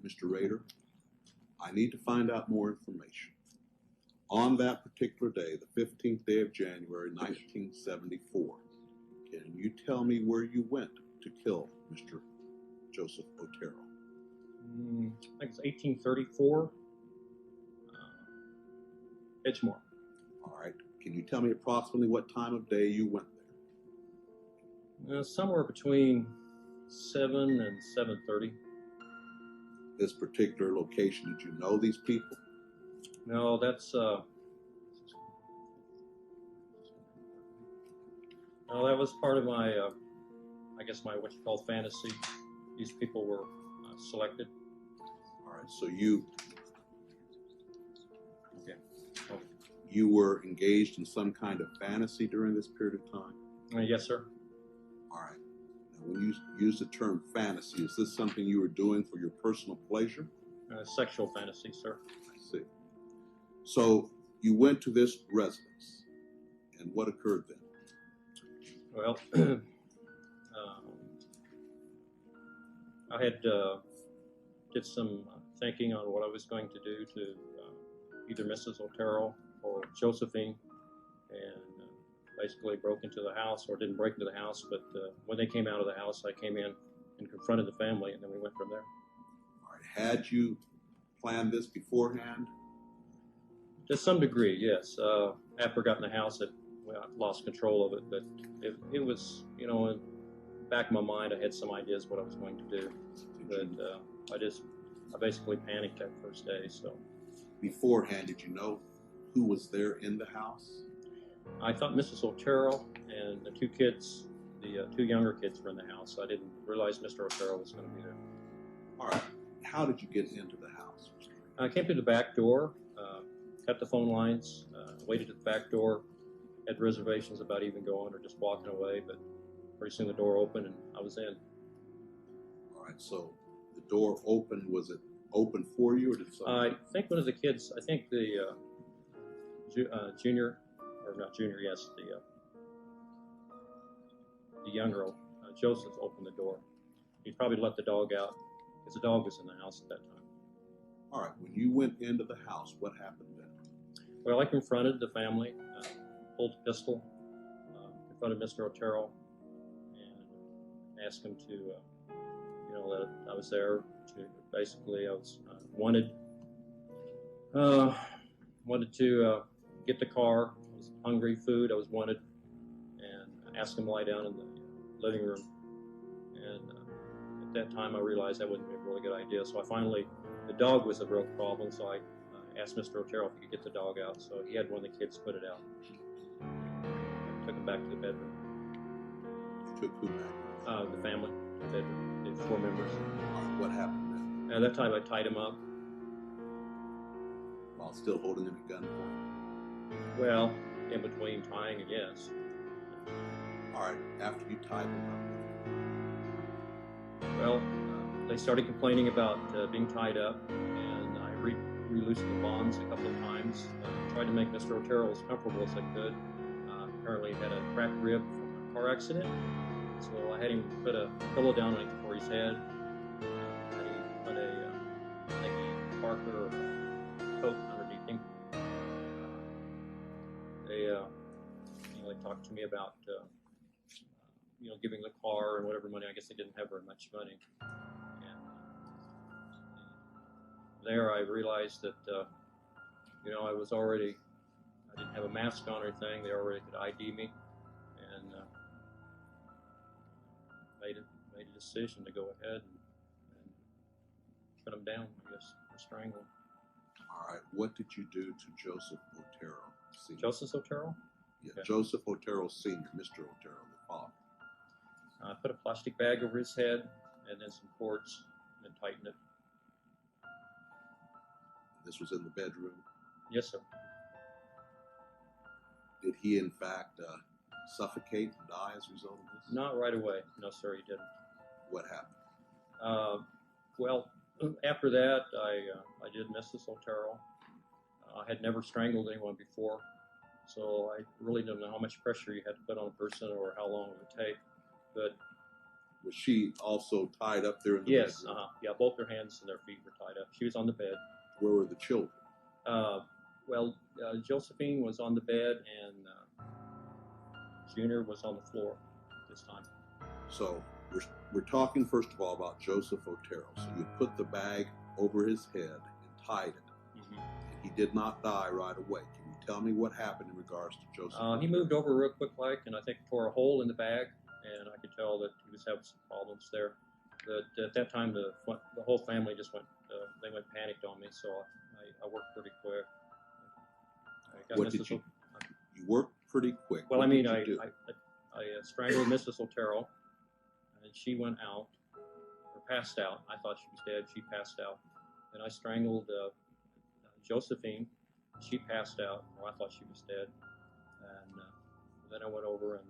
Mr. Rader, I need to find out more information. On that particular day, the 15th day of January, 1974, can you tell me where you went to kill Mr. Joseph Otero? I think it's 1834, Edgemore. All right. Can you tell me approximately what time of day you went there? Somewhere between 7 and 7:30. This particular location, did you know these people? No, that's no, that was part of my, I guess my what you call fantasy. These people were selected. All right. So you Okay. you were engaged in some kind of fantasy during this period of time? Yes, sir. All right. Now, when you use the term fantasy, is this something you were doing for your personal pleasure? Sexual fantasy, sir. I see. So you went to this residence, and what occurred then? Well, I had did some thinking on what I was going to do to either Mrs. Otero or Josephine, and basically broke into the house, or didn't break into the house, but when they came out of the house, I came in and confronted the family, and then we went from there. All right. Had you planned this beforehand? To some degree, yes. After I got in the house, I lost control of it, but it was, you know, in the back of my mind, I had some ideas what I was going to do, but I basically panicked that first day. So Beforehand, did you know who was there in the house? I thought Mrs. Otero and the two kids, the two younger kids, were in the house. I didn't realize Mr. Otero was going to be there. All right. How did you get into the house? I came through the back door, cut the phone lines, waited at the back door, had reservations about even going or just walking away, but pretty soon the door opened and I was in. All right. So the door opened. Was it open for you, or did somebody? I think one of the kids, I think the junior, or not junior, yes, the younger, Joseph, opened the door. He probably let the dog out because the dog was in the house at that time. All right. When you went into the house, what happened then? Well, I confronted the family, pulled a pistol, confronted Mr. Otero, and asked him to, you know, that I was there to, basically, I was wanted to get the car. I was hungry, food, I was wanted, and I asked him to lie down in the living room. And at that time, I realized that wouldn't be a really good idea, so I finally, the dog was a real problem, so I asked Mr. Otero if he could get the dog out, so he had one of the kids put it out. I took him back to the bedroom. You took who back? The family, the bedroom, the 4 members. What happened then? At that time, I tied him up. While still holding him at gunpoint? Well, in between tying and yes. All right. After you tied him up? Well, they started complaining about being tied up, and I re-loosened the bonds a couple of times. Tried to make Mr. Otero as comfortable as I could. Apparently he had a cracked rib from a car accident, so I had him put a pillow down for his head. Had him put a maybe Parker or a coat underneath him. They talked to me about giving the car and whatever money. I guess they didn't have very much money. And there I realized that I didn't have a mask on or anything. They already could ID me, and made a decision to go ahead and put them down, I guess, or strangle them. All right. What did you do to Joseph Otero Sr.? Joseph Otero? Yeah, Okay. Joseph Otero Sr., Mr. Otero, the father. I put a plastic bag over his head and then some cords and tightened it. This was in the bedroom? Yes, sir. Did he, in fact, suffocate and die as a result of this? Not right away. No, sir, he didn't. What happened? Well, after that, I did Mrs. Otero. I had never strangled anyone before, so I really didn't know how much pressure you had to put on a person or how long it would take. But Was she also tied up there in the Yes, bedroom? yeah, both her hands and their feet were tied up. She was on the bed. Where were the children? Josephine was on the bed, and Junior was on the floor this time. So we're talking first of all about Joseph Otero. So you put the bag over his head and tied it. Mm-hmm. And he did not die right away. Can you tell me what happened in regards to Joseph? He moved over real quick like, and I think tore a hole in the bag, and I could tell that he was having some problems there. At that time, the whole family just went, they went panicked on me, so I worked pretty quick. You worked pretty quick. Well, I mean, I strangled Mrs. Otero, and she went out, or passed out. I thought she was dead. She passed out. And I strangled Josephine. She passed out. Well, I thought she was dead. And then I went over and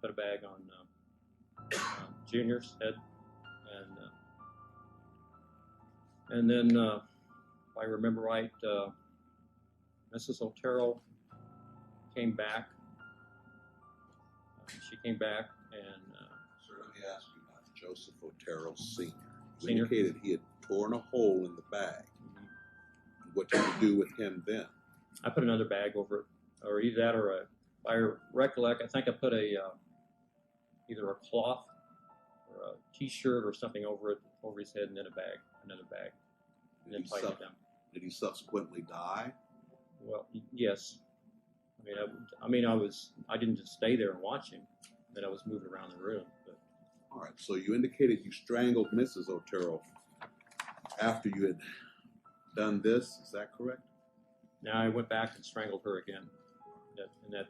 put a bag on Junior's head, and then if I remember right, Mrs. Otero came back. She came back, and Sir, let me ask you about Joseph Otero Sr. You Senior. indicated he had torn a hole in the bag. Mm-hmm. What did you do with him then? I put another bag over it, or either that, or if I recollect, I think I put either a cloth or a T-shirt or something over his head, and then another bag, and then tighten it down. Did he subsequently die? Well, yes. I didn't just stay there and watch him. Then I was moving around the room. But. All right. So you indicated you strangled Mrs. Otero after you had done this. Is that correct? Now I went back and strangled her again, and that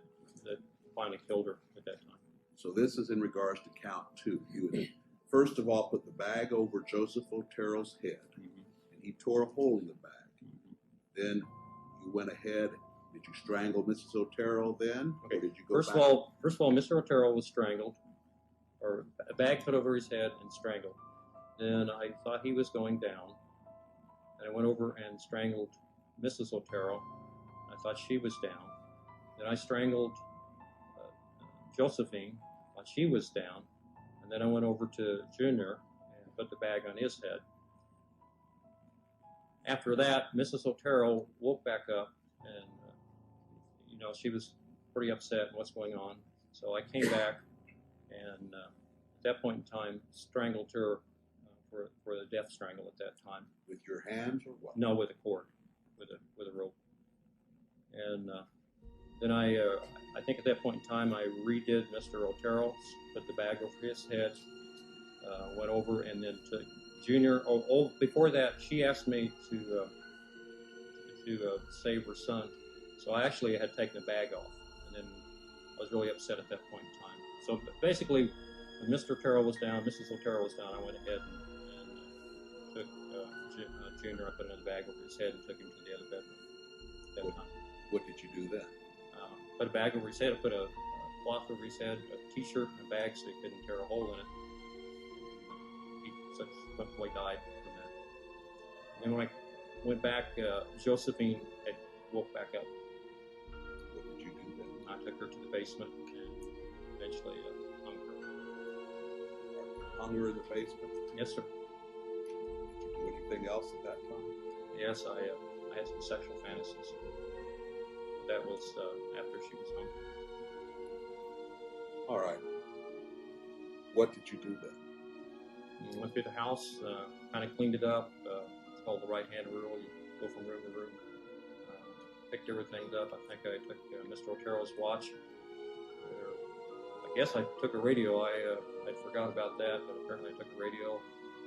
finally killed her at that time. So this is in regards to count 2. You had first of all put the bag over Joseph Otero's head, mm-hmm. and he tore a hole in the bag. Mm-hmm. Then you went ahead. Did you strangle Mrs. Otero then? Okay. Or did you go First of all, Mr. Otero was strangled, or a bag put over his head and strangled. Then I thought he was going down, and I went over and strangled Mrs. Otero. I thought she was down. Then I strangled Josephine while she was down, and then I went over to Junior and put the bag on his head. After that, Mrs. Otero woke back up, and she was pretty upset what's going on. So I came back, and at that point in time, strangled her for the death strangle at that time. With your hands or what? No, with a cord, with a rope. And then I think at that point in time, I redid Mr. Otero, put the bag over his head, went over, and then took Junior. Before that, she asked me to save her son. So I actually had taken the bag off, and then I was really upset at that point in time. So basically, when Mr. Otero was down, Mrs. Otero was down, I went ahead and took Junior. I put another bag over his head and took him to the other bedroom at that time. What did you do then? Put a bag over his head. I put a cloth over his head, a T-shirt, and a bag so he couldn't tear a hole in it. He subsequently died from that. And then when I went back, Josephine had woke back up. What did you do then? I took her to the basement and eventually hung her. Hung her in the basement? Yes, sir. Did you do anything else at that time? Yes, I had some sexual fantasies. That was after she was hung. All right. What did you do then? We went through the house, kind of cleaned it up. It's called the right-hand rule. You go from room to room. Picked everything up. I think I took Mr. Otero's watch. I guess I took a radio. I forgot about that, but apparently I took a radio.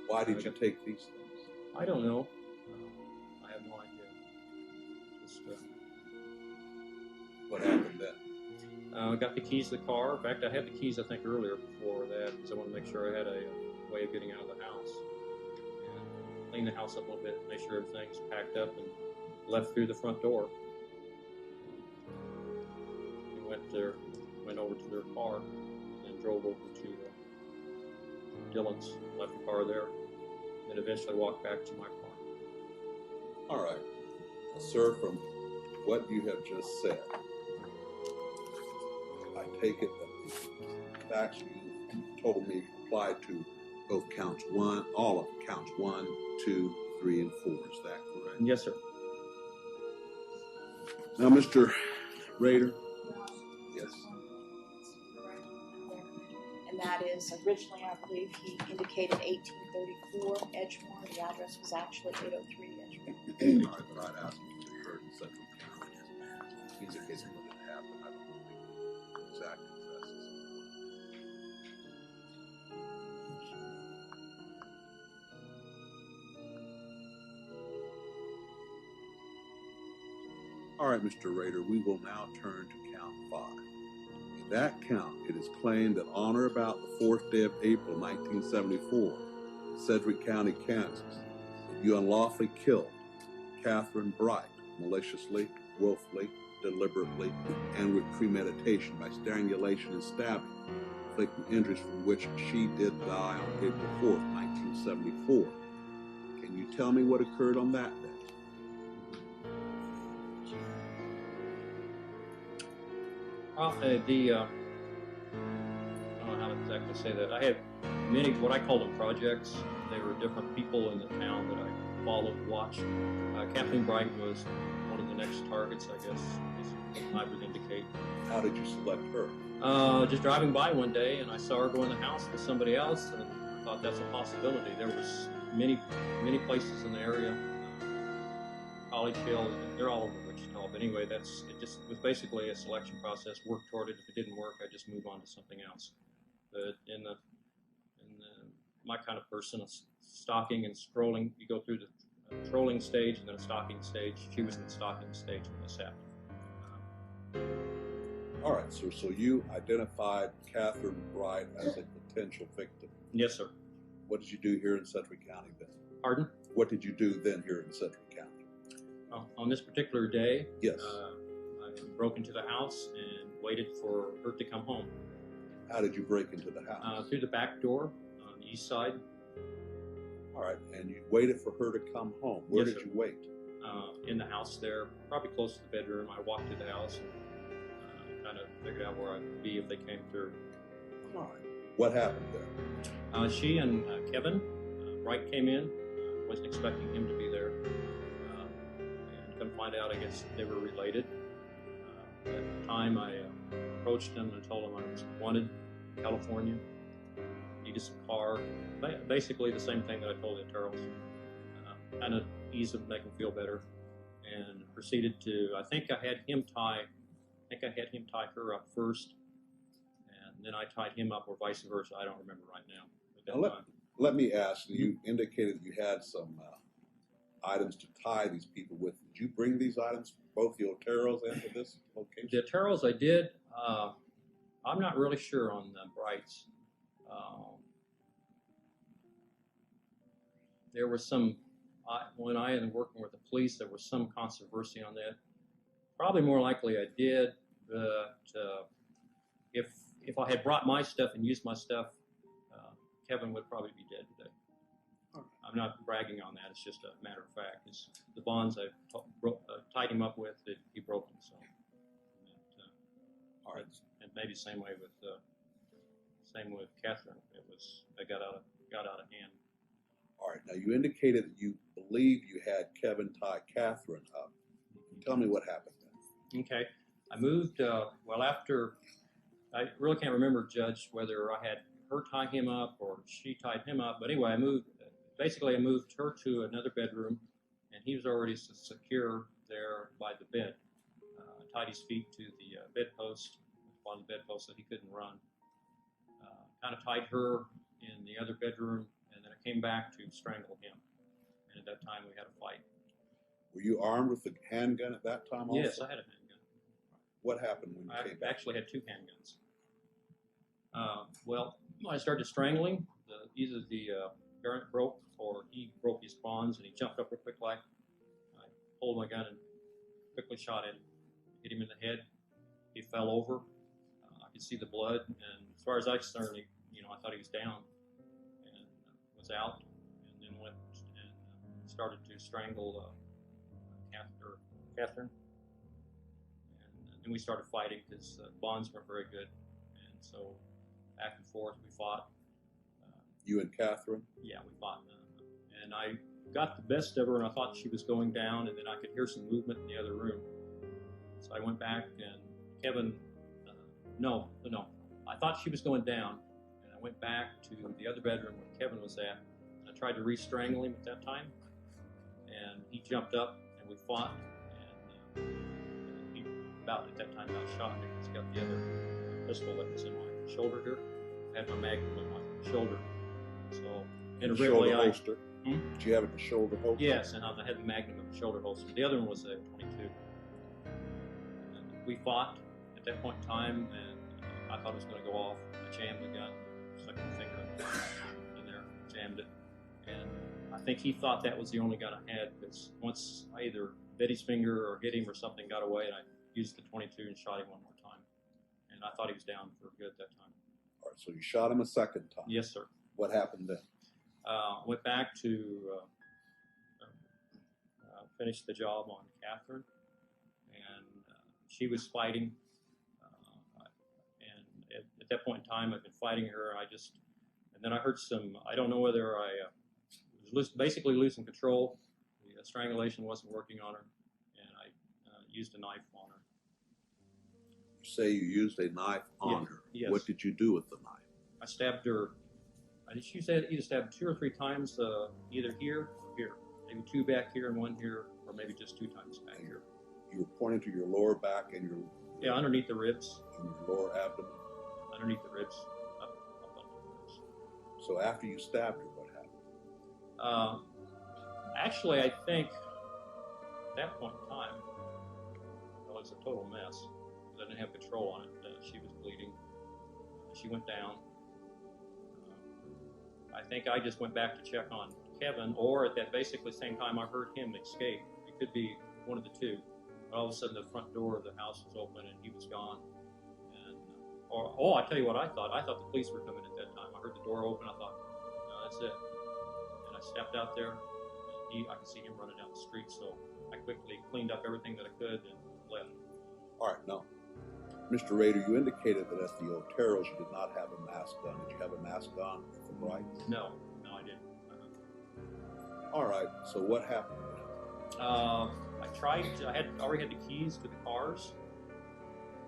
Why did you take these things? I don't know. I have no idea. Just, what happened then? I got the keys to the car. In fact, I had the keys, I think, earlier before that, because I wanted to make sure I had a way of getting out of the house. And clean the house up a little bit, make sure everything's packed up, and left through the front door. Went over to their car, and then drove over to Dylan's, left the car there, and eventually walked back to my car. All right. Sir, from what you have just said, I take it that the facts you told me applied to both counts all of counts 1, 2, 3, and 4. Is that correct? Yes, sir. Now, Mr. Rader. Yes. And that is, originally, I believe he indicated 1834 Edgemore. The address was actually 803 Edgemore. All right, but I'd ask him if it occurred in Central County. He's in case what had happened. I don't know the exact addresses. All right, Mr. Rader, we will now turn to count 5. In that count, it is claimed that on or about the 4th day of April, 1974, in Sedgwick County, Kansas, that you unlawfully killed Catherine Bright, maliciously, willfully, deliberately, and with premeditation by strangulation and stabbing, inflicting injuries from which she did die on April 4th, 1974. Can you tell me what occurred on that day? I don't know how to exactly say that. I had many, what I call them projects. They were different people in the town that I followed, watched. Kathleen Bright was one of the next targets, I guess, I would indicate. How did you select her? Just driving by one day, and I saw her go in the house with somebody else, and I thought that's a possibility. There was many places in the area, College Hill, they're all over Wichita. But anyway, it just was basically a selection process. Work toward it. If it didn't work, I just move on to something else. But in my kind of person, stalking and scrolling, you go through the trolling stage and then a stalking stage. She was in the stalking stage when this happened. All right, so you identified Catherine Bright as a potential victim. Yes, sir. What did you do here in Sedgwick County then? Pardon? What did you do then here in Sedgwick County? On this particular day, yes, I broke into the house and waited for her to come home. How did you break into the house? Through the back door on the east side. All right, and you waited for her to come home. Where yes, did sir. You wait? In the house there, probably close to the bedroom. I walked to the house and kind of figured out where I'd be if they came through. All right. What happened there? She and Kevin Wright came in. Wasn't expecting him to be there. And couldn't find out, I guess, they were related. At the time, I approached him and told him I was wanted in California, needed some car. Basically the same thing that I told the Turtles. Kind of ease them, make them feel better. And proceeded to, I think I had him tie her up first. And then I tied him up, or vice versa. I don't remember right now. Now let me ask, you indicated you had some items to tie these people with. Did you bring these items, both the Oteros and to this location? The Oteros I did. I'm not really sure on the Brights. There was some, when I was working with the police, there was some controversy on that. Probably more likely I did, but if I had brought my stuff and used my stuff, Kevin would probably be dead today. I'm not bragging on that. It's just a matter of fact. It's the bonds I tied him up with that he broke them. So, all right. And maybe same with Catherine. I got out of hand. All right. Now you indicated that you believe you had Kevin tie Catherine up. Tell me what happened then. Okay. I moved. After I really can't remember, Judge, whether I had her tie him up or she tied him up. But anyway, I moved her to another bedroom, and he was already secure there by the bed. I tied his feet to the bedpost, on the bedpost, so he couldn't run. Kind of tied her in the other bedroom, and then I came back to strangle him. And at that time, we had a fight. Were you armed with a handgun at that time also? Yes, I had a handgun. What happened when you came back? I actually had 2 handguns. I started strangling. Either the parent broke or he broke his bonds, and he jumped up real quick like. I pulled my gun and quickly shot him. Hit him in the head. He fell over. I could see the blood, and as far as I was concerned, I thought he was down and was out, and then went and started to strangle Catherine. And then we started fighting because bonds weren't very good, and so back and forth. We fought. You and Catherine? Yeah, we fought. And I got the best of her, and I thought she was going down, and then I could hear some movement in the other room. So I went back, and Kevin, no, I thought she was going down, and I went back to the other bedroom where Kevin was at, and I tried to re-strangle him at that time, and he jumped up, and we fought, and he at that time about shot me. He's got the other pistol that was in my shoulder here. I had my magnum in my shoulder. So shoulder holster. Did you have it in the shoulder holster? Yes, and I had the magnum in the shoulder holster. The other one was a 22. And we fought at that point in time, and I thought it was going to go off. I jammed the gun, stuck my finger in there, jammed it. And I think he thought that was the only gun I had, because once I either bit his finger or hit him or something got away, and I used the 22 and shot him one more time. And I thought he was down for good that time. All right, so you shot him a second time. Yes, sir. What happened then? Went back to finish the job on Catherine, and she was fighting. And at that point in time, I've been fighting her. And then I heard some. I don't know whether I was basically losing control. The strangulation wasn't working on her, and I used a knife on her. You say you used a knife on her. Yes. What did you do with the knife? I stabbed her. She said either stabbed 2 or 3 times, either here or here. Maybe 2 back here and 1 here, or maybe just 2 times back here. You were pointing to your lower back and your Underneath the ribs. and your lower abdomen. Underneath the ribs, up under the ribs. So after you stabbed her, what happened? Actually, I think at that point in time, it was a total mess. I didn't have control on it. She was bleeding. She went down. I think I just went back to check on Kevin, or at that basically same time I heard him escape. It could be one of the two. But all of a sudden the front door of the house was open and he was gone. And I tell you what I thought. I thought the police were coming at that time. I heard the door open. I thought, no, that's it. And I stepped out there. And I could see him running down the street. So I quickly cleaned up everything that I could and left. All right, now, Mr. Rader, you indicated that at the Oteros you did not have a mask on. Did you have a mask on at the Brights? No, I didn't. All right, so what happened? I already had the keys to the cars.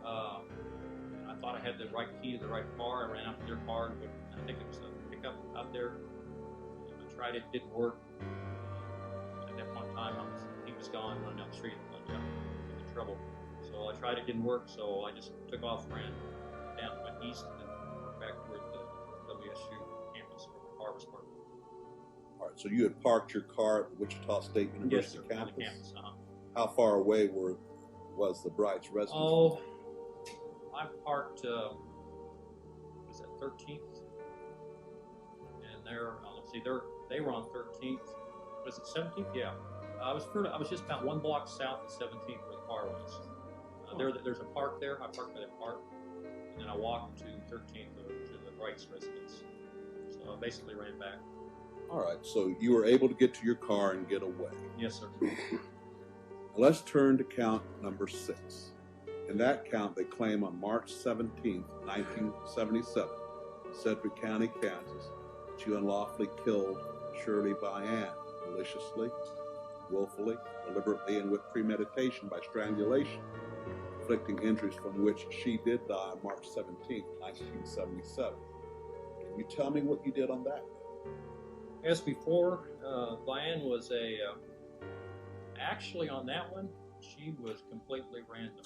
And I thought I had the right key to the right car. I ran out to their car, but I think it was a pickup out there. I tried it, didn't work. At that point in time, he was gone, running down the street, and in trouble. So I tried it, didn't work, so I just took off, went east, and then went back toward the WSU campus where the car was parked. All right, so you had parked your car at the Wichita State University Yes, sir, campus? on the campus, How far away was the Brights' residence? Oh, I parked, was that 13th? And they were on 13th. Was it 17th? Yeah. I was just about 1 block south of 17th where the car was. There's a park there. I parked by that park, and then I walked to 13th to the Brights' residence. So I basically ran back. All right, so you were able to get to your car and get away. Yes, sir. Let's turn to count number 6. In that count, they claim on March 17th, 1977, Sedgwick County, Kansas, that you unlawfully killed Shirley Vian maliciously, willfully, deliberately, and with premeditation by strangulation, inflicting injuries from which she did die on March 17th, 1977. Can you tell me what you did on that? As before, Vian was actually on that one, she was completely random.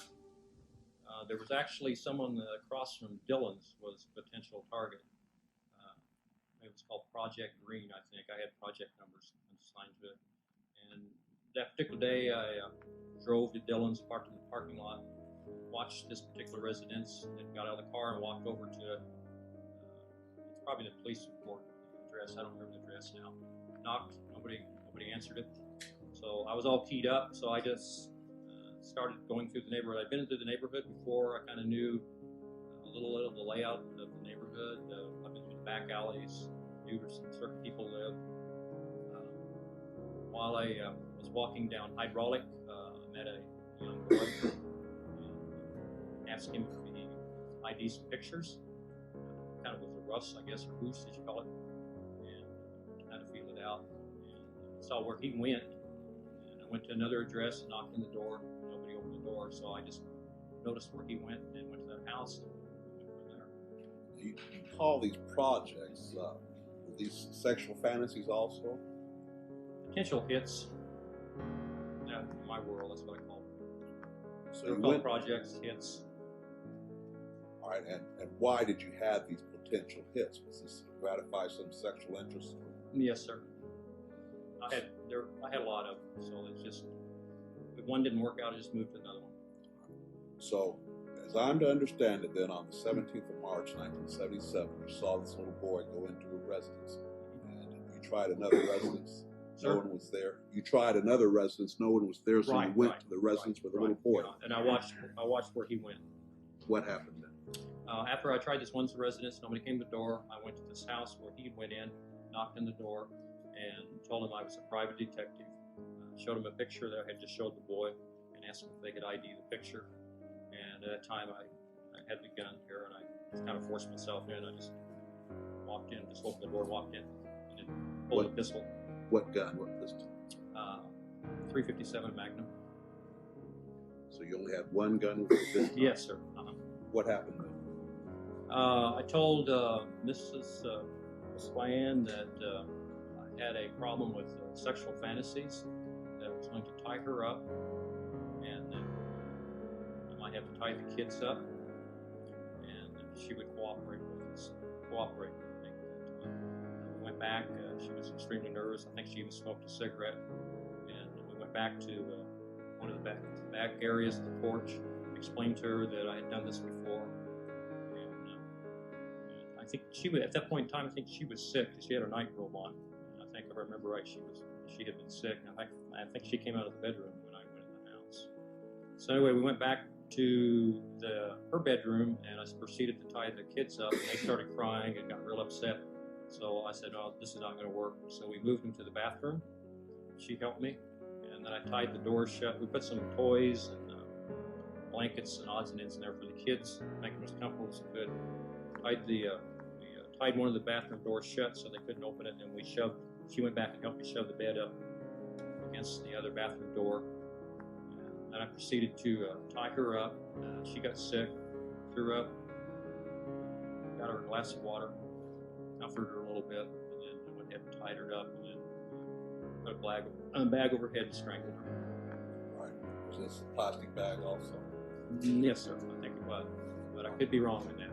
There was actually someone across from Dylan's was a potential target. It was called Project Green, I think. I had project numbers assigned to it. And that particular day, I drove to Dylan's, parked in the parking lot, watched this particular residence, and got out of the car and walked over to it. It's probably the police report address. I don't remember the address now. Knocked. Nobody answered it. So I was all keyed up. So I just started going through the neighborhood. I'd been through the neighborhood before. I kind of knew a little of the layout of the neighborhood. I've been through the back alleys, knew where some certain people live. While I was walking down Hydraulic, I met a young boy and asked him if he ID some pictures. Kind of Russ, I guess, or Goose, as you call it, and kind of feel it out. And saw where he went, and I went to another address and knocked on the door. Nobody opened the door, so I just noticed where he went and went to that house and went from there. You call these projects, these sexual fantasies also? Potential hits. Yeah, in my world, that's what I call them. So They're you called went, projects, hits. all right, and why did you have these potential hits? Was this to gratify some sexual interest? Yes, sir. I had a lot of them, so it's just, if one didn't work out, I just moved to another one. So, as I'm to understand it, then on the 17th of March, 1977, you saw this little boy go into a residence, and you tried another residence. Sir? No one was there. You tried another residence. No one was there, so Right, you went right, to the residence with the Right, little boy. yeah, and I watched where he went. What happened then? After I tried this one residence, nobody came to the door. I went to this house where he went in, knocked on the door, and told him I was a private detective. Showed him a picture that I had just showed the boy, and asked him if they could ID the picture. And at that time, I had the gun here, and I just kind of forced myself in. I just walked in, just opened the door, walked in, and then pulled a pistol. What gun? What pistol? 357 Magnum. So you only had one gun with the pistol? Yes, sir. What happened then? I told Mrs. Swan that I had a problem with sexual fantasies, that I was going to tie her up, and that I might have to tie the kids up, and that she would cooperate with us. Cooperate with me at that time. We went back. She was extremely nervous. I think she even smoked a cigarette. And we went back to one of the back areas of the porch, explained to her that I had done this before. I think she was, at that point in time, I think she was sick because she had her night robe on. And I think if I remember right, she had been sick. And I think she came out of the bedroom when I went in the house. So anyway, we went back to her bedroom, and I proceeded to tie the kids up, and they started crying and got real upset. So I said, "Oh, this is not going to work." So we moved them to the bathroom. She helped me, and then I tied the doors shut. We put some toys and blankets and odds and ends in there for the kids, make them as comfortable as we could. Tied one of the bathroom doors shut so they couldn't open it, and she went back and helped me shove the bed up against the other bathroom door. And then I proceeded to tie her up. She got sick, threw up, got her a glass of water, comforted her a little bit, and then I went ahead and tied her up, and then put a bag over her head and strangled her. All right. Was this a plastic bag also? Yes, sir. I think it was, but I could be wrong in that.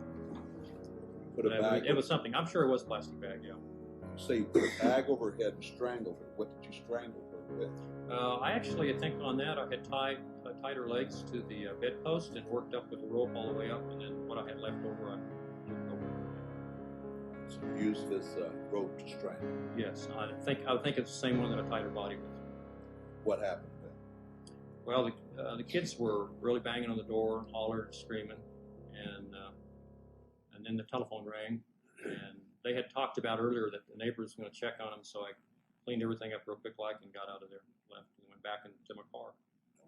Put a bag. It was something. I'm sure it was a plastic bag. Yeah. You say you put a bag over her head and strangled her. What did you strangle her with? I think on that I had tied her legs to the bedpost and worked up with the rope all the way up, and then what I had left over, I took over. So you used this rope to strangle. Yes, I think it's the same one that I tied her body with. What happened then? Well, the kids were really banging on the door, hollering, screaming, and then the telephone rang, and they had talked about earlier that the neighbor was going to check on them, so I cleaned everything up real quick like and got out of there, left, and went back into my car.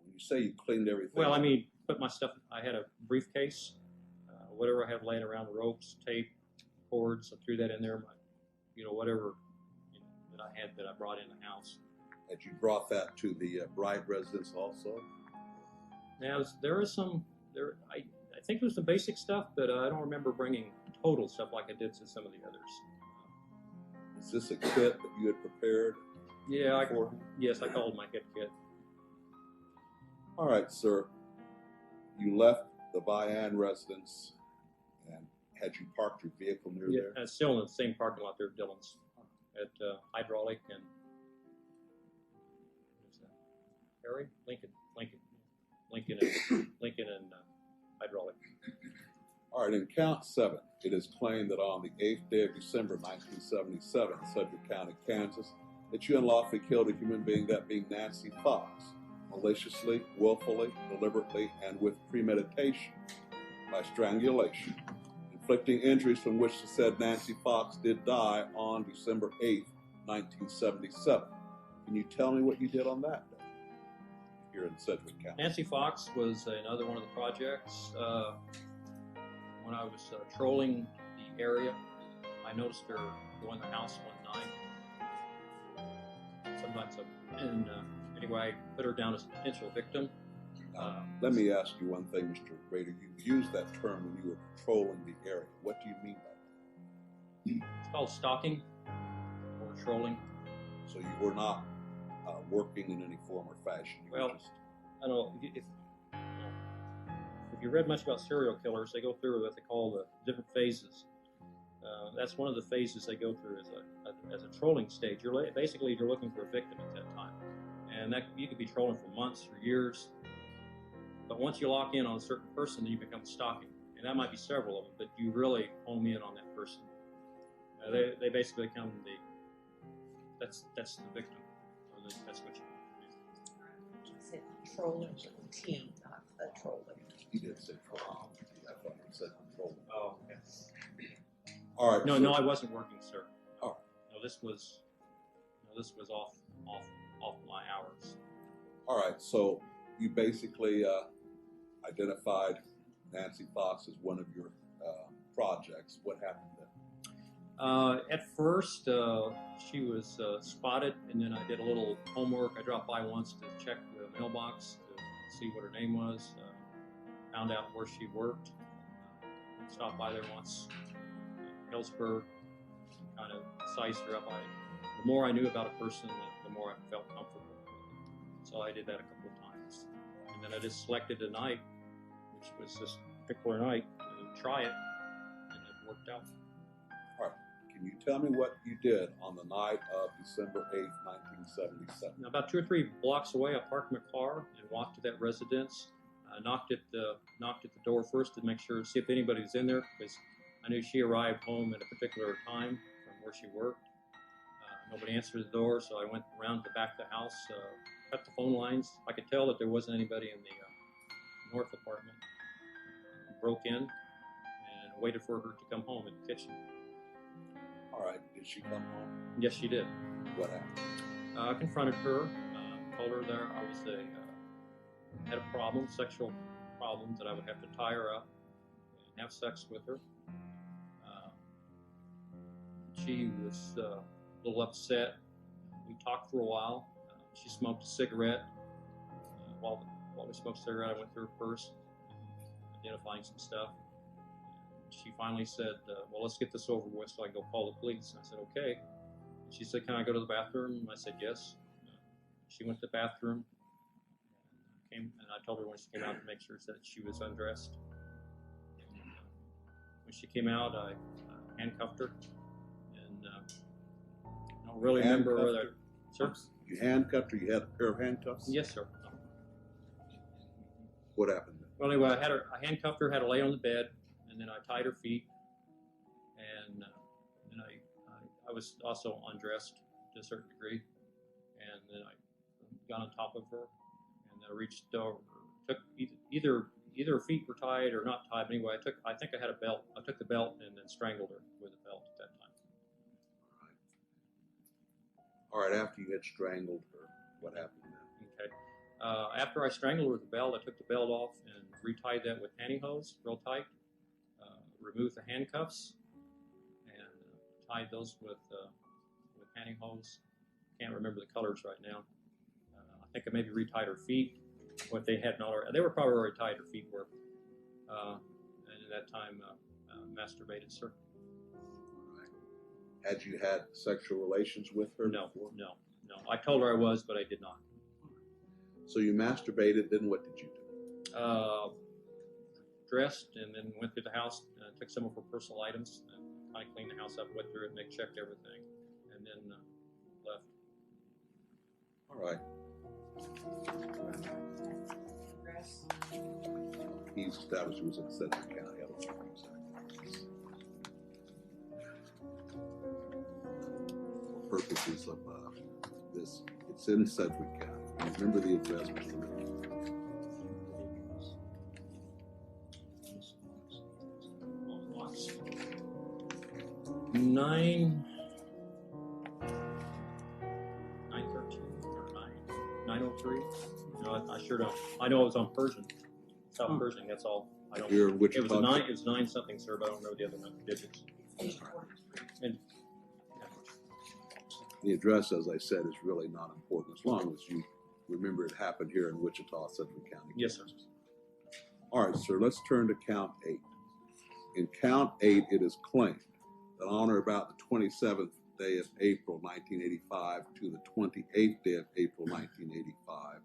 When you say you cleaned everything Well, up, I mean, put my stuff, I had a briefcase, whatever I had laying around, ropes, tape, cords, I threw that in there, whatever that I had that I brought in the house. had you brought that to the bride residence also? Now, there is I think it was the basic stuff, but I don't remember bringing total stuff like I did to some of the others. Is this a kit that you had prepared? Yeah, for? Yes, I called my hit kit. All right, sir. You left the Bayan residence, and had you parked your vehicle near there? Yeah, still in the same parking lot there, Dillon's, at Hydraulic and Harry? Lincoln and Hydraulic. All right, in count 7, it is claimed that on the 8th day of December 1977 in Sedgwick County, Kansas, that you unlawfully killed a human being, that being Nancy Fox, maliciously, willfully, deliberately, and with premeditation, by strangulation, inflicting injuries from which the said Nancy Fox did die on December 8th, 1977. Can you tell me what you did on that day here in Sedgwick County? Nancy Fox was another one of the projects. When I was trolling the area, I noticed her go in the house one night. Sometimes, anyway, I put her down as a potential victim. Let me ask you one thing, Mr. Rader. You used that term when you were patrolling the area. What do you mean by that? It's called stalking or trolling. So you were not working in any form or fashion. You Well, were just... I don't know if you read much about serial killers, they go through what they call the different phases. That's one of the phases they go through as a trolling stage. Basically you're looking for a victim at that time, and that you could be trolling for months or years. But once you lock in on a certain person, then you become stalking, and that might be several of them. But you really home in on that person. They basically become that's the victim. That's what you do. I said trolling with a T, not a trolling. He did say trolling. I thought he said trolling. Oh, yes. All right. No, I wasn't working, sir. Oh. No, this was off my hours. All right. So you basically identified Nancy Fox as one of your projects. What happened then? At first, she was spotted, and then I did a little homework. I dropped by once to check the mailbox to see what her name was. Found out where she worked. Stopped by there once. Hillsburg, kind of sized her up. The more I knew about a person, the more I felt comfortable. So I did that a couple of times. And then I just selected a night, which was this particular night, to try it, and it worked out. All right. Can you tell me what you did on the night of December 8th, 1977? Now, about 2 or 3 blocks away, I parked my car and walked to that residence. I knocked at the door first to make sure, see if anybody was in there, because I knew she arrived home at a particular time from where she worked. Nobody answered the door, so I went around to the back of the house, cut the phone lines. I could tell that there wasn't anybody in the north apartment. Broke in and waited for her to come home in the kitchen. All right. Did she come home? Yes, she did. What happened? I confronted her, told her there I was had a problem, sexual problem, that I would have to tie her up and have sex with her. She was a little upset. We talked for a while. She smoked a cigarette. While we smoked a cigarette, I went through her purse, identifying some stuff. She finally said, well, let's get this over with so I can go call the police. And I said, okay. She said, can I go to the bathroom? I said, yes. She went to the bathroom, and I told her when she came out to make sure that she was undressed. And, when she came out, I handcuffed her, and I don't really remember whether. Sir? You handcuffed her? You had a pair of handcuffs? Yes, sir. What happened then? Well, anyway, I handcuffed her, had her lay on the bed, and then I tied her feet, and then I was also undressed to a certain degree, and then I got on top of her, and then I reached over, took either her feet were tied or not tied. But anyway, I think I had a belt. I took the belt and then strangled her with a belt at that time. All right. After you had strangled her, what happened then? Okay. After I strangled her with the belt, I took the belt off and retied that with pantyhose real tight. Removed the handcuffs and tied those with pantyhose. Can't remember the colors right now. I think I maybe retied her feet. What they had not already, they were probably already tied. Her feet were, and at that time, masturbated, sir. All right. Had you had sexual relations with her? No, before? no. I told her I was, but I did not. So you masturbated. Then what did you do? Dressed and then went through the house, took some of her personal items, and kind of cleaned the house up, went through it, and they checked everything, and then left. All right. He's established he was in Sedgwick County. I don't know exactly. For purposes of this, it's in Sedgwick County. Remember the address, Mr. Rick? Nine 913 or 903. No, I sure don't. I know it was on Persian, South Pershing. That's all. I don't. Here in Wichita. It was 9 something, sir, but I don't know the other digits. 843. And The address, as I said, is really not important as long as you remember it happened here in Wichita, Central County. yes, sir. All right, sir, let's turn to count 8. In count 8, it is claimed that on or about the 27th day of April 1985 to the 28th day of April 1985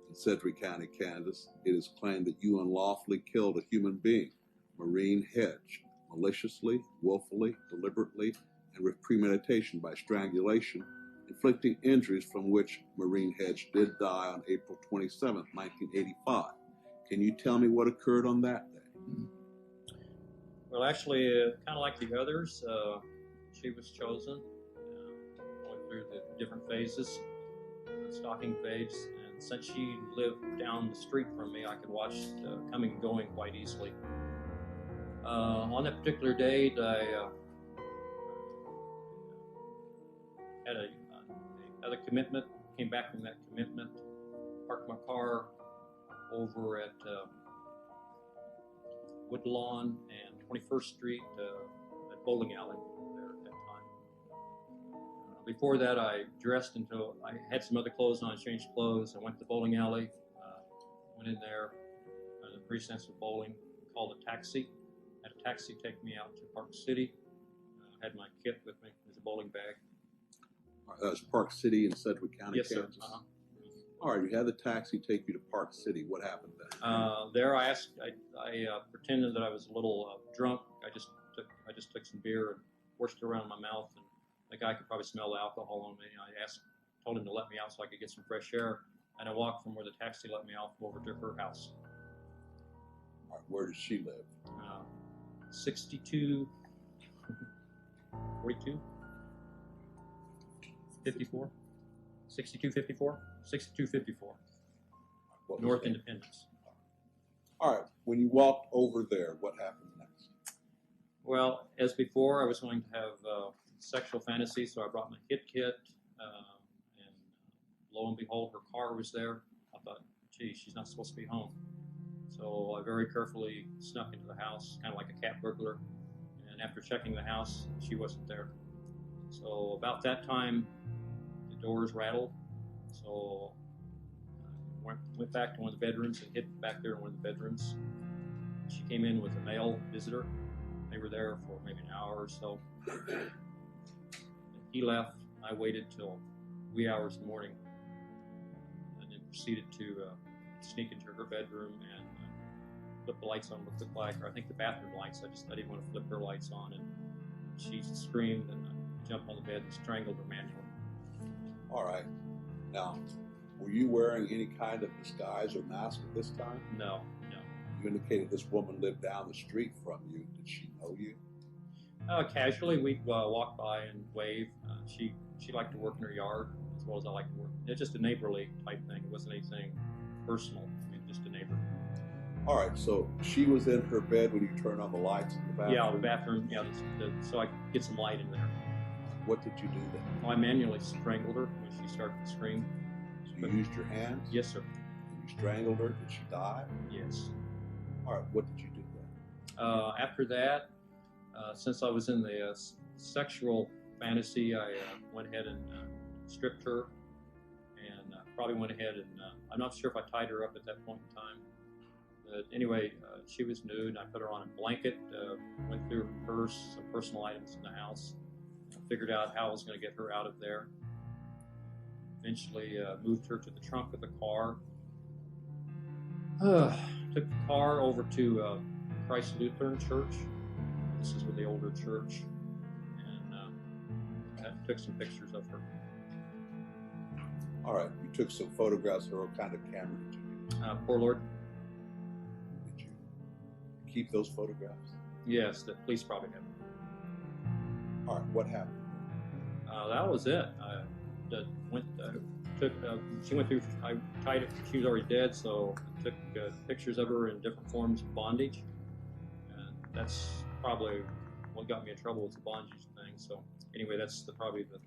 in Sedgwick County, Kansas, it is claimed that you unlawfully killed a human being, Maureen Hedge, maliciously, willfully, deliberately, and with premeditation by strangulation, inflicting injuries from which Maureen Hedge did die on April 27th, 1985. Can you tell me what occurred on that day? Well, actually, kind of like the others, she was chosen, going through the different phases, the stalking phase, and since she lived down the street from me, I could watch coming and going quite easily. On that particular date, I had another commitment, came back from that commitment, parked my car over at Woodlawn and 21st Street, at bowling alley there at that time. Before that, I dressed until I had some other clothes on, changed clothes. I went to the bowling alley, went in there, the precincts of bowling, called a taxi. Had a taxi take me out to Park City. Had my kit with me, it was a bowling bag. That was Park City in Sedgwick County, Yes, sir. Kansas? All right, you had the taxi take you to Park City. What happened then? There, I pretended that I was a little drunk. I just took some beer and forced it around my mouth, and the guy could probably smell the alcohol on me. Told him to let me out so I could get some fresh air, and I walked from where the taxi let me out over to her house. All right, where does she live? 62, 42, 54, 62, 54, 62, 54, What was North that? Independence. All right, when you walked over there, what happened next? Well, as before, I was going to have sexual fantasies, so I brought my kit, and lo and behold, her car was there. I thought, gee, she's not supposed to be home. So I very carefully snuck into the house, kind of like a cat burglar, and after checking the house, she wasn't there. So about that time, the doors rattled, so I went back to one of the bedrooms and hid back there in one of the bedrooms. She came in with a male visitor. They were there for maybe an hour or so. And he left. I waited till wee hours in the morning and then proceeded to sneak into her bedroom and flip the lights on what looked like, or I think the bathroom lights. I didn't want to flip her lights on, and she screamed, and I jumped on the bed and strangled her manually. All right. Now, were you wearing any kind of disguise or mask at this time? No. You indicated this woman lived down the street from you. Did she know you? Casually, we'd walk by and wave. She liked to work in her yard as well as I liked to work. It's just a neighborly type thing. It wasn't anything personal. I mean, just a neighbor. All right, so she was in her bed when you turned on the lights in the bathroom? Yeah, the bathroom. Yeah, so I could get some light in there. What did you do then? Well, I manually strangled her when she started to scream. So you used your hands? Yes, sir. And you strangled her? Did she die? Yes. All right, what did you do then? After that, since I was in the sexual fantasy, I went ahead and stripped her, and probably went ahead and I'm not sure if I tied her up at that point in time. But anyway, she was nude, and I put her on a blanket, went through her purse, some personal items in the house, figured out how I was going to get her out of there. Eventually moved her to the trunk of the car. Took the car over to Christ Lutheran Church. This is with the older church, and took some pictures of her. All right, you took some photographs of her. What kind of camera did you use? Poor Lord. Did you keep those photographs? Yes, the police probably have them. All right, what happened? That was it. She went through. I tied it. She was already dead, so I took pictures of her in different forms of bondage, and that's probably what got me in trouble with the bondage thing. So anyway, that's probably the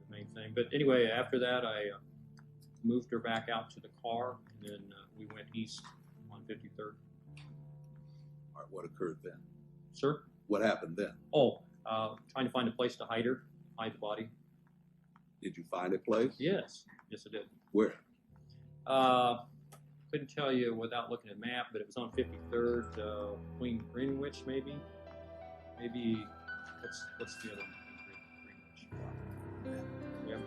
main thing. But anyway, after that, I moved her back out to the car, and then we went east on 53rd. All right, what occurred then? Sir? What happened then? Oh, Trying to find a place to hide the body. Did you find a place? Yes, yes, I did. Where? Couldn't tell you without looking at a map, but it was on 53rd, between Greenwich, maybe. What's the other one? Greenwich. Yeah,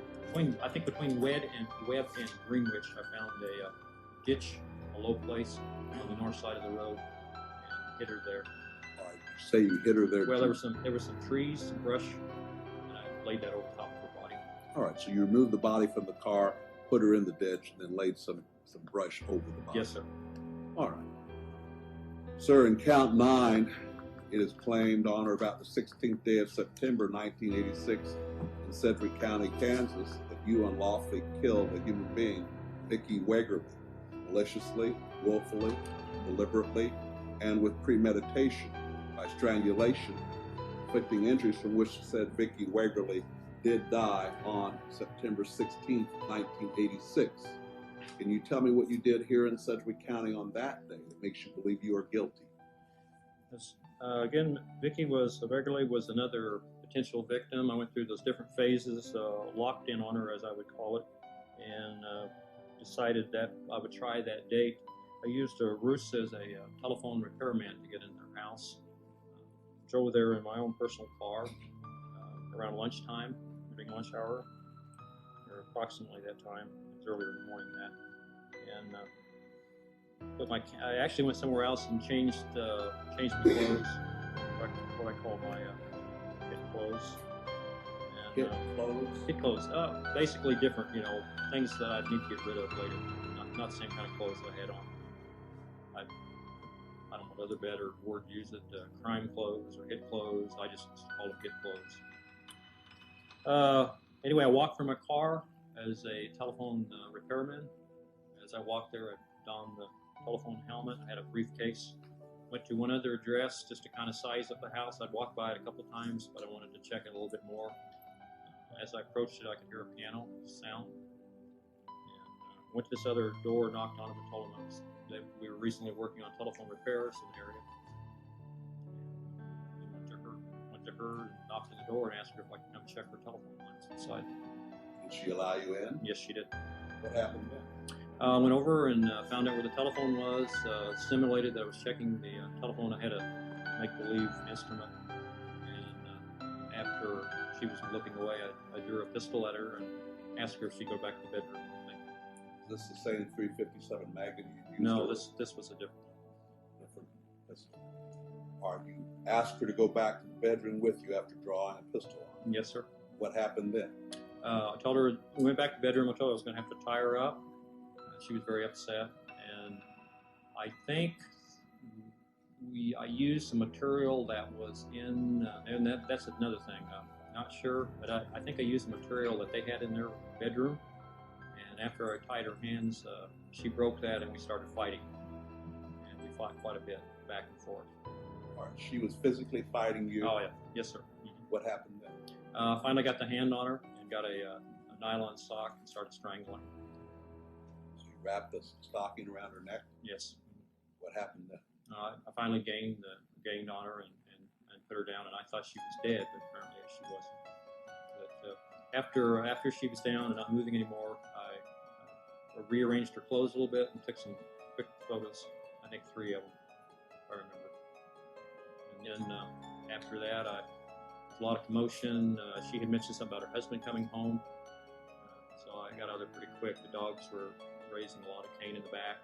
I think between Webb and Greenwich, I found a ditch, a low place on the north side of the road, and hit her there. All right, you say you hit her there. Well, there were some trees, some brush, and I laid that over top of her body. All right, so you removed the body from the car, put her in the ditch, and then laid some brush over the body. Yes, sir. All right. Sir, in count 9, it is claimed on or about the 16th day of September 1986 in Sedgwick County, Kansas, that you unlawfully killed a human being, Vicki Wegerle, maliciously, willfully, deliberately, and with premeditation by strangulation, inflicting injuries from which said Vicki Wegerle did die on September 16th, 1986. Can you tell me what you did here in Sedgwick County on that day that makes you believe you are guilty? Yes. Again, Vicki Wegerle was another potential victim. I went through those different phases, locked in on her, as I would call it, and decided that I would try that date. I used Roos as a telephone repairman to get in their house. Drove there in my own personal car around lunchtime, during lunch hour, or approximately that time. It was earlier in the morning than that. And I actually went somewhere else and changed my clothes, what I call my hit clothes. And, hit clothes. Basically different, things that I need to get rid of later. Not the same kind of clothes that I had on. I don't know what other better word to use it. Crime clothes or hit clothes. I just call them hit clothes. Anyway, I walked from my car as a telephone repairman. As I walked there, I donned the telephone helmet. I had a briefcase. Went to one other address just to kind of size up the house. I'd walked by it a couple times, but I wanted to check it a little bit more. As I approached it, I could hear a piano sound. And went to this other door, knocked on it, and told them that we were recently working on telephone repairs in the area. Went to her and knocked on the door and asked her if I could come check her telephone lines inside. Did she allow you in? Yes, she did. What happened then? Went over and found out where the telephone was, simulated that I was checking the telephone. I had a make-believe instrument, and after she was looking away, I drew a pistol at her and asked her if she'd go back to the bedroom. Is this the same 357 Magnum you used? No, this was a different pistol. Or you asked her to go back to the bedroom with you after drawing a pistol on her? Yes, sir. What happened then? I told her, we went back to the bedroom, I told her I was going to have to tie her up. She was very upset, and I think I used some material that was in, and that's another thing, I'm not sure, but I think I used the material that they had in their bedroom, and after I tied her hands, she broke that and we started fighting, and we fought quite a bit, back and forth. All right, she was physically fighting you? Oh, yeah. Yes, sir. Mm-hmm. What happened then? Finally got the hand on her and got a nylon sock and started strangling. Wrapped the stocking around her neck? Yes. What happened then? I finally gained on her and put her down, and I thought she was dead, but apparently she wasn't. But after she was down and not moving anymore, I rearranged her clothes a little bit and took some quick photos. I think 3 of them, if I remember. And then after that, there was a lot of commotion. She had mentioned something about her husband coming home, so I got out there pretty quick. The dogs were raising a lot of cane in the back.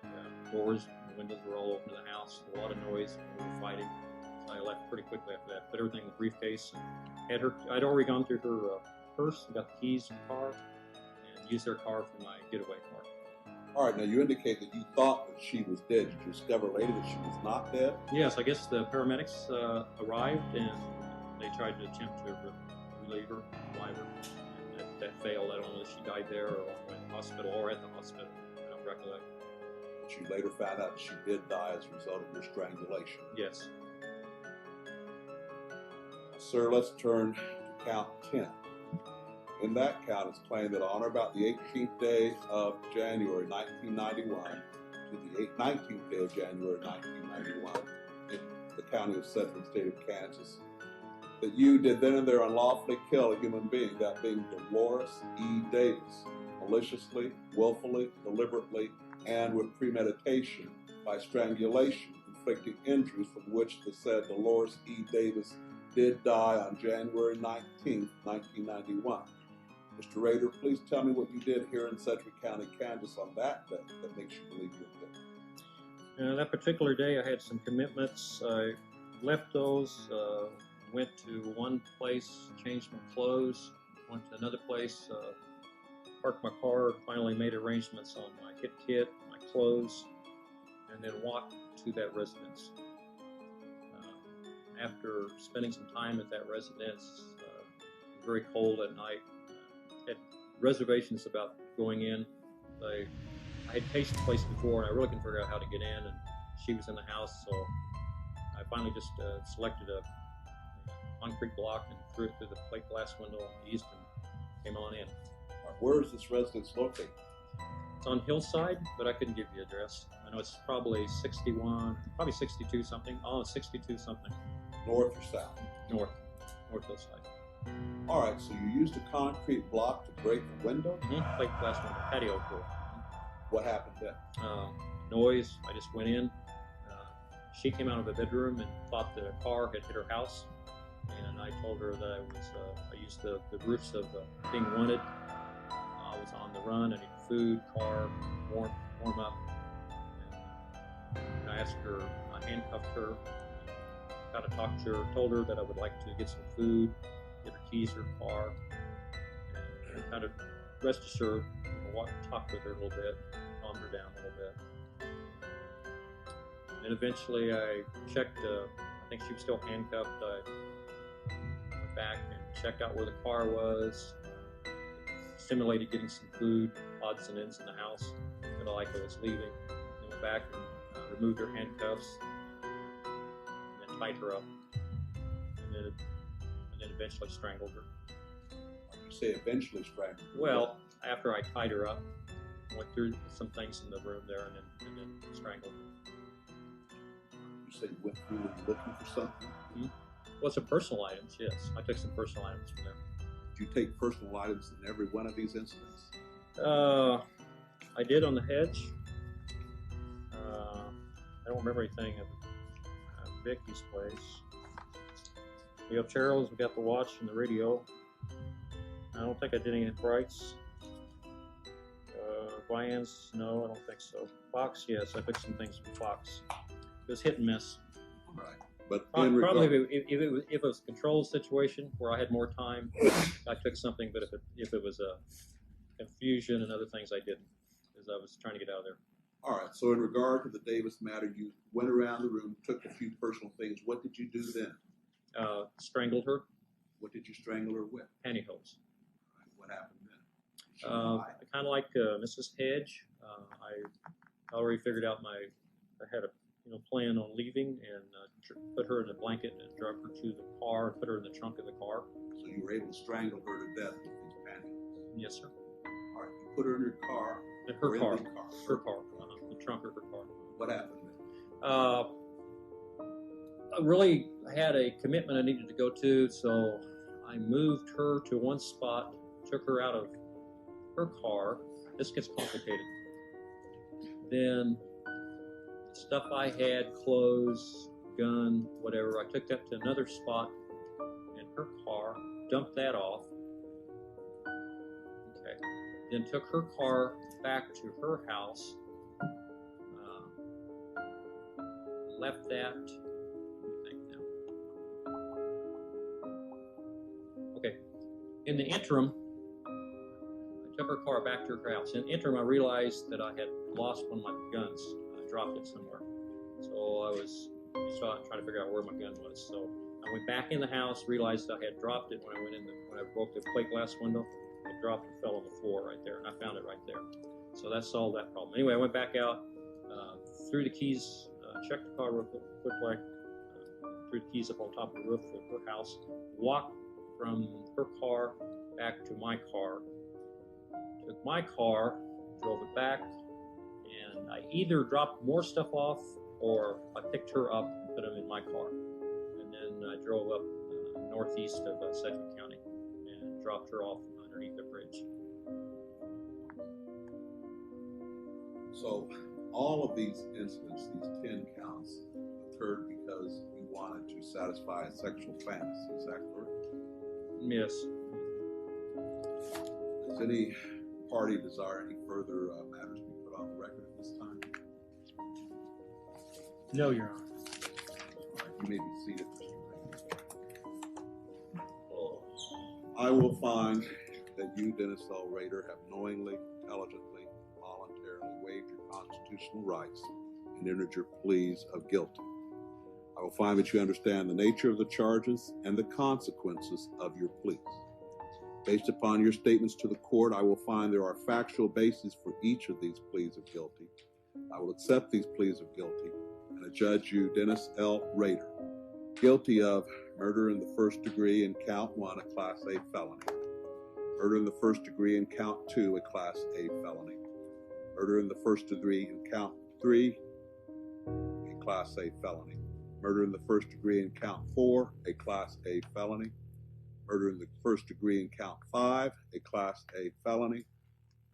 Doors and windows were all open to the house. A lot of noise when we were fighting. So I left pretty quickly after that. Put everything in the briefcase. And I'd already gone through her purse and got the keys to the car and used their car for my getaway car. All right, now you indicate that you thought that she was dead. Did you discover later that she was not dead? Yes, I guess the paramedics arrived and they tried to attempt to relieve her, revive her. And that failed. I don't know if she died there or in the hospital or at the hospital. Recollect. But you later found out that she did die as a result of your strangulation. Yes. Sir, let's turn to count 10. In that count, it's claimed that on or about the 18th day of January 1991 to the 19th day of January 1991 in the county of Sedgwick, state of Kansas, that you did then and there unlawfully kill a human being, that being Dolores E. Davis, maliciously, willfully, deliberately, and with premeditation, by strangulation, inflicting injuries from which the said Dolores E. Davis did die on January 19, 1991. Mr. Rader, please tell me what you did here in Sedgwick County, Kansas on that day that makes you believe you're guilty. That particular day, I had some commitments. I left those, went to one place, changed my clothes, went to another place, parked my car, finally made arrangements on my hit kit, my clothes, and then walked to that residence. After spending some time at that residence, very cold at night, had reservations about going in. I had tasted the place before, and I really couldn't figure out how to get in, and she was in the house, so I finally just selected a concrete block and threw it through the plate glass window on the east and came on in. Where is this residence located? It's on Hillside, but I couldn't give you the address. I know it's probably 61, probably 62 something. Oh, 62 something. North or south? North Hillside. All right, so you used a concrete block to break the window? Mm-hmm. Plate glass window, patio door. What happened then? Noise. I just went in. She came out of the bedroom and thought the car had hit her house. And I told her that I used the roofs of being wanted. I was on the run. I needed food, car, warm up. And I asked her, I handcuffed her, got to talk to her, told her that I would like to get some food, get her keys, her car, and kind of rest assured, talk with her a little bit, calm her down a little bit. And eventually I checked, I think she was still handcuffed. I went back and checked out where the car was, simulated getting some food, odds and ends in the house that I was leaving. And went back and removed her handcuffs, and then tied her up, and then eventually strangled her. You say eventually strangled her? Well, after I tied her up, went through some things in the room there, and then strangled her. You said you went through and looking for something? Mm-hmm. Well, some personal items, yes. I took some personal items from there. Did you take personal items in every one of these incidents? I did on the hedge. I don't remember anything of Vicky's place. We have Cheryl's, we got the watch and the radio. I don't think I did any at Bright's. Vian's, no, I don't think so. Fox, yes, I took some things from Fox. It was hit and miss. Right. But Probably if it was a controlled situation where I had more time, I took something. But if it was a confusion and other things, I didn't, because I was trying to get out of there. All right. So in regard to the Davis matter, you went around the room, took a few personal things. What did you do then? Strangled her. What did you strangle her with? Pantyhose. Right. What happened then? Kind of like Mrs. Hedge. I already figured out I had a plan on leaving, and put her in a blanket and drug her to the car and put her in the trunk of the car. So you were able to strangle her to death with these pantyhose? Yes, sir. All right. You put her in your car. In her car. The trunk of her car. What happened then? I really had a commitment I needed to go to, so I moved her to one spot, took her out of her car. This gets complicated. Then stuff I had, clothes, gun, whatever, I took that to another spot in her car, dumped that off. Okay. Then took her car back to her house, left that. Let me think now. Okay. In the interim, I took her car back to her house. In the interim, I realized that I had lost one of my guns. I dropped it somewhere. So I was trying to figure out where my gun was. So I went back in the house, realized I had dropped it when I broke the plate glass window. It dropped and fell on the floor right there, and I found it right there. So that solved that problem. Anyway, I went back out, threw the keys, checked the car real quick, threw the keys up on top of the roof of her house, walked from her car back to my car, took my car, drove it back, and I either dropped more stuff off or I picked her up and put them in my car. And then I drove up northeast of Sedgwick County and dropped her off underneath the bridge. So all of these incidents, these 10 counts, occurred because you wanted to satisfy a sexual fantasy. Is that correct? Yes. Does any party desire any further matters to be put on the record at this time? No, Your Honor. All right, you may be seated, Mr. Rader. I will find that you, Dennis L. Rader, have knowingly, intelligently, voluntarily waived your constitutional rights and entered your pleas of guilty. I will find that you understand the nature of the charges and the consequences of your pleas. Based upon your statements to the court, I will find there are factual bases for each of these pleas of guilty. I will accept these pleas of guilty and adjudge you, Dennis L. Rader, guilty of murder in the first degree in count 1, a Class A felony. Murder in the first degree in count 2, a Class A felony. Murder in the first degree in count 3, a Class A felony. Murder in the first degree in count 4, a Class A felony. Murder in the first degree in count 5, a Class A felony.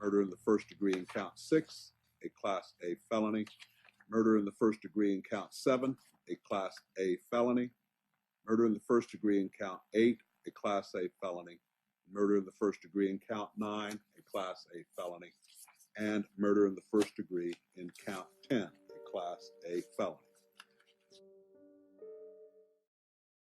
Murder in the first degree in count 6, a Class A felony. Murder in the first degree in count 7, a Class A felony. Murder in the first degree in count 8, a Class A felony. Murder in the first degree in count 9, a Class A felony. And murder in the first degree in count 10, a Class A felony.